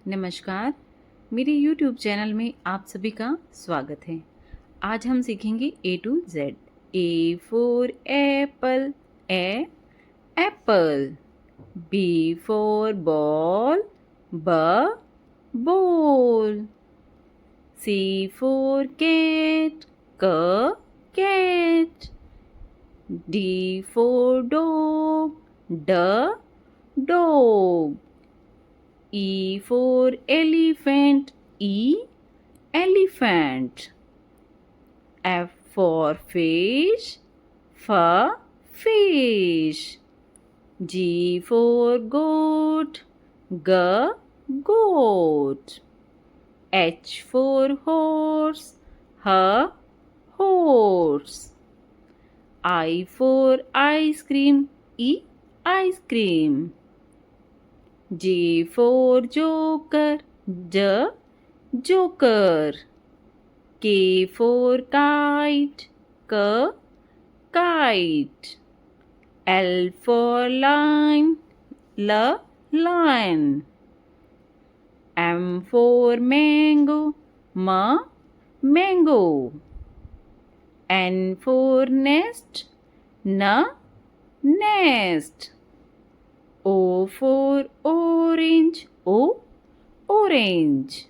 नमस्कार, मेरे YouTube channel में आप सभी का स्वागत है। आज हम सीखेंगे A to Z। A for apple, A apple. B for ball, B ball. C for cat, C cat. D for dog, D dog. E for elephant, E elephant. F for fish, F fish. G for goat, G goat. H for horse, H horse. I for ice cream, E ice cream. J for joker, J joker. K for kite, K kite. L for lion, L lion. M for mango, M mango. N for nest, N nest. O for orange, O orange.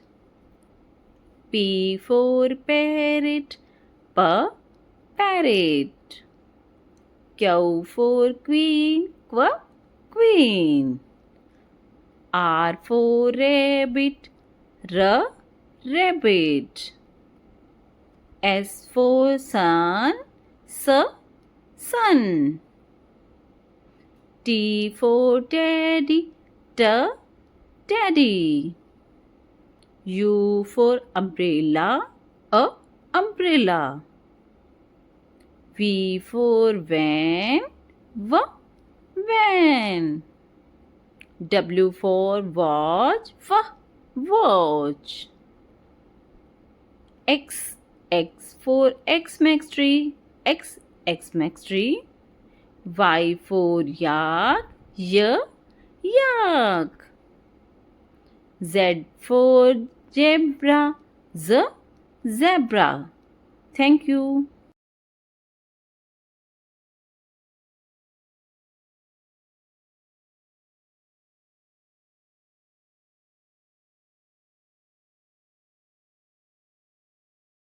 P for parrot, P parrot. Q for queen, Q queen. R for rabbit, R rabbit. S for sun, S sun. T for teddy, T teddy. U for umbrella, A umbrella. V for van, V van. W for watch, V watch. X for Xmas tree, Xmas tree. Y for yak, yak. Z for zebra, zebra. Thank you.